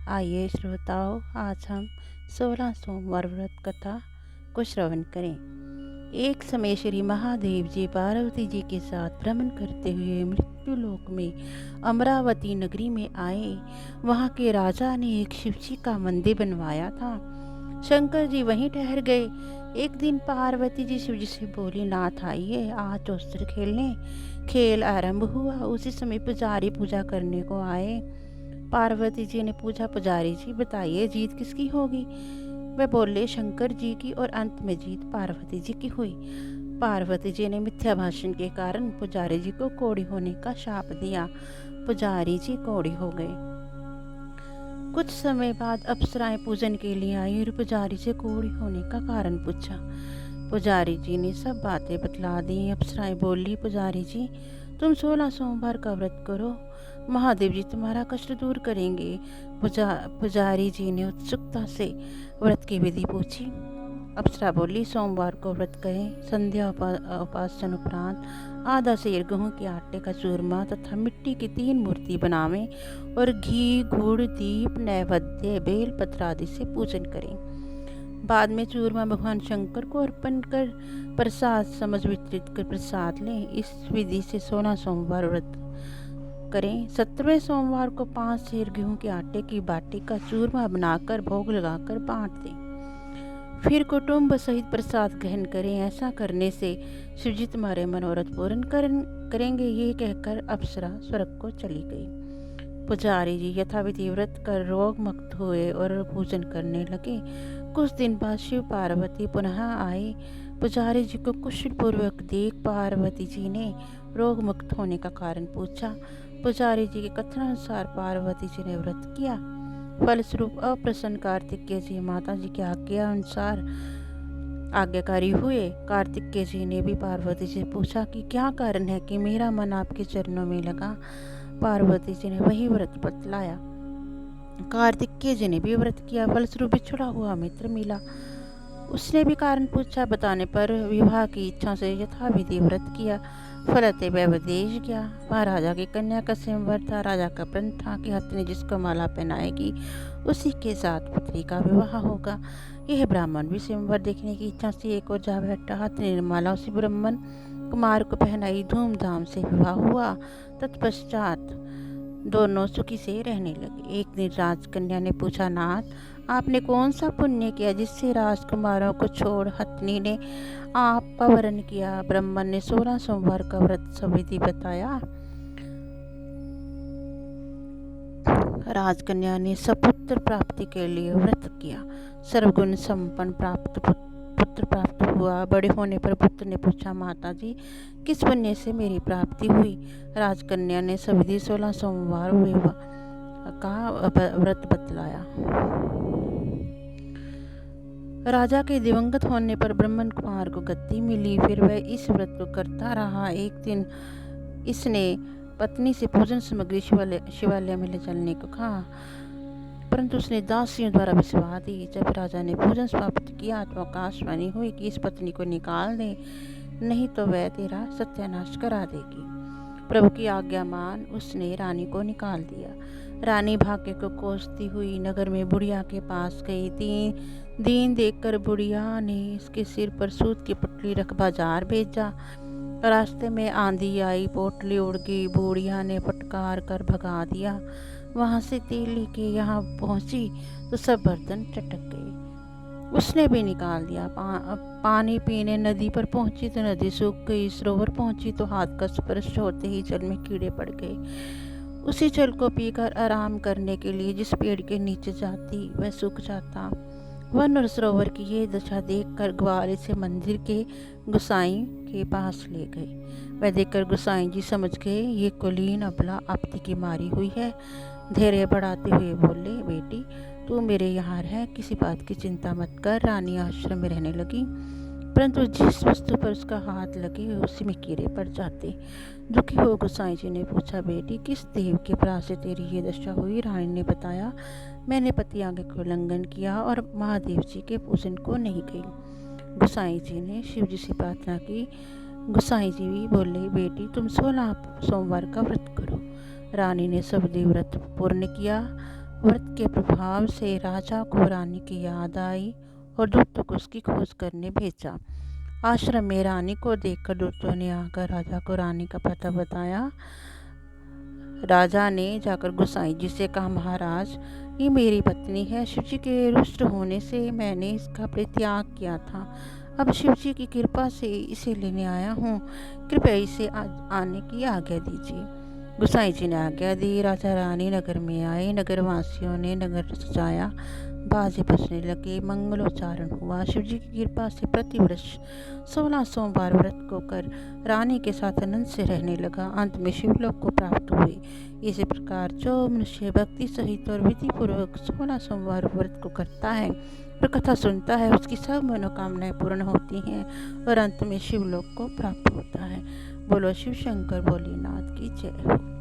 आइए श्रोताओं, आज हम 16 सोमवार व्रत कथा को श्रवण करें। एक समय श्री महादेव जी पार्वती जी के साथ भ्रमण करते हुए मृत्यु लोक में अमरावती नगरी में आए। वहाँ के राजा ने एक शिव जी का मंदिर बनवाया था। शंकर जी वहीं ठहर गए। एक दिन पार्वती जी शिव जी से बोली, नाथ आइए आज चौसर खेलने। खेल आरंभ हुआ। उसी समय पुजारी पूजा करने को आए। पार्वती जी ने पूछा, पुजारी जी बताइए जीत किसकी होगी। वे बोले, शंकर जी की, और अंत में जीत पार्वती जी की हुई। पार्वती जी ने मिथ्या भाषण के कारण पुजारी जी को कोढ़ी होने का शाप दिया। पुजारी जी कोढ़ी हो गए। कुछ समय बाद अप्सराएं पूजन के लिए आई और पुजारी से कोढ़ी होने का कारण पूछा। पुजारी जी ने सब बातें बतला दी। अप्सराएं बोली, पुजारी जी तुम 16 सोमवार का व्रत करो, महादेव जी तुम्हारा कष्ट दूर करेंगे। पुजारी जी ने उत्सुकता से व्रत की विधि पूछी। अप्सरा बोली, सोमवार को व्रत करें। संध्या उपासन उपरांत आधा सेर गेहूं के आटे का चूरमा तथा मिट्टी की 3 मूर्ति बनावें और घी, गुड़, दीप, नैवेद्य, बेल पत्र आदि से पूजन करें। बाद में चूरमा भगवान शंकर को अर्पण कर प्रसाद समझ वितरित कर प्रसाद लें। इस विधि से 16 सोमवार व्रत करें। 17वें सोमवार को 5 सेर गेहूं के आटे की बाटी का चूरमा बनाकर भोग लगाकर बांट दें। फिर कुटुंब सहित प्रसाद ग्रहण करें। ऐसा करने से शिवजी तुम्हारे मनोरथ पूर्ण करेंगे। ये कहकर अप्सरा स्वर्ग को चली गई। पुजारी जी यथाविधि व्रत कर रोग मुक्त हुए और पूजन करने लगे। कुछ दिन बाद शिव पार्वती पुनः आए। पुजारी जी को कुशल पूर्वक देख पार्वती जी ने रोग मुक्त होने का कारण पूछा। पुजारी जी के कथनानुसार पार्वती जी ने व्रत किया। फलस्वरूप अप्रसन्न कार्तिकेय जी माता जी की आज्ञा अनुसार आज्ञाकारी हुए। कार्तिकेय जी ने भी पार्वती जी से पूछा कि क्या कारण है कि मेरा मन आपके चरणों में लगा। पार्वती जी ने वही व्रत बतलाया। कार्तिकेय जी ने भी व्रत किया। फलस्वरूप बिछड़ा हुआ मित्र मिला। उसने भी कारण पूछा। बताने पर विवाह की इच्छा से यथाविधि व्रत किया। फलते वह विदेश गया। वहाँ राजा की कन्या का स्वयंवर था। राजा का प्रण था कि हथनी जिसको माला पहनाएगी उसी के साथ पुत्री का विवाह होगा। यह ब्राह्मण भी स्वयंवर देखने की इच्छा से एक और जा बैठा। हथनी ने माला उसी ब्राह्मण कुमार को पहनाई। धूमधाम से विवाह हुआ। तत्पश्चात दोनों सुखी से रहने लगे। एक दिन राजकन्या ने पूछा, नाथ आपने कौन सा पुण्य किया जिससे राजकुमारों को छोड़ हथनी ने आपका वरण किया। ब्राह्मण ने 16 सोमवार का व्रत सविधि बताया। राजकन्या ने सपुत्र प्राप्ति के लिए व्रत किया। सर्वगुण संपन्न पुत्र प्राप्त हुआ। बड़े होने पर पुत्र ने पूछा, माता जी किस पुण्य से मेरी प्राप्ति हुई। राजकन्या ने सविधि 16 सोमवार का व्रत बतलाया। राजा के दिवंगत होने पर ब्राह्मण कुमार को गद्दी मिली। फिर वह इस व्रत को करता रहा। एक दिन इसने पत्नी से भोजन सामग्री शिवालय में ले चलने को कहा, परंतु उसने दासियों द्वारा भिजवा दी। जब राजा ने भोजन समाप्त किया तो आकाशवाणी हुई कि इस पत्नी को निकाल दे, नहीं तो वह तेरा सत्यानाश करा देगी। प्रभु की आज्ञा मान उसने रानी को निकाल दिया। रानी भाग्य को कोसती हुई नगर में बुढ़िया के पास गई। दीन देखकर बुढ़िया ने इसके सिर पर सूत की पटली रख बाजार भेजा। रास्ते में आंधी आई, पोटली उड़ गई। बुढ़िया ने फटकार कर भगा दिया। वहां से तेल लेके यहाँ पहुंची तो सब बर्तन चटक गए। उसने भी निकाल दिया। पानी पीने नदी पर पहुंची तो नदी सूख गई। सरोवर पहुंची तो हाथ का स्पर्श होते ही जल में कीड़े पड़ गए। उसी जल को पीकर आराम करने के लिए जिस पेड़ के नीचे जाती वह सूख जाता। वन और सरोवर की ये दशा देखकर ग्वाल से मंदिर के गुसाई के पास ले गए। वह देखकर गुसाई जी समझ गए ये कुलीन अबला आपत्ति की मारी हुई है। धैर्य बढ़ाते हुए बोले, बेटी तू मेरे यहाँ रह, किसी बात की चिंता मत कर। रानी आश्रम में रहने लगी, परंतु जिस वस्तु पर उसका हाथ लगे उसी में कीड़े पड़ जाते। दुखी हो गोसाई जी ने पूछा, बेटी किस देव के अपराध से तेरी ये दशा हुई। रानी ने बताया, मैंने पति आज्ञा का उल्लंघन किया और महादेव जी के पूजन को नहीं गई। गोसाई जी ने शिव जी से प्रार्थना की। गोसाई जी भी बोले, बेटी तुम 16 सोमवार का व्रत करो। रानी ने सब व्रत पूर्ण किया व्रत के प्रभाव से राजा को रानी की याद आई और दूतों को उसकी खोज करने भेजा। आश्रम में रानी को देखकर दूतों ने आकर राजा को रानी का पता बताया। राजा ने जाकर गोसाई जी से कहा, महाराज, ये मेरी पत्नी है। शिव जी के रुष्ट होने से मैंने इसका परित्याग किया था। अब शिव जी की कृपा से इसे लेने आया हूँ। कृपया इसे आने की आज्ञा दीजिए। गोसाई जी ने आज्ञा दी। राजा रानी नगर में आए। नगरवासियों ने नगर सजाया, बाजे बजने लगे, मंगलोच्चारण हुआ। शिव जी की कृपा से प्रतिवर्ष 16 सोमवार व्रत को कर रानी के साथ आनंद से रहने लगा। अंत में शिवलोक को प्राप्त हुए। इसी प्रकार जो मनुष्य भक्ति सहित और विधि पूर्वक 16 सोमवार व्रत को करता है और कथा सुनता है, उसकी सब मनोकामनाएं पूर्ण होती हैं और अंत में शिवलोक को प्राप्त होता है। बोलो शिव शंकर भोलेनाथ की जय हो।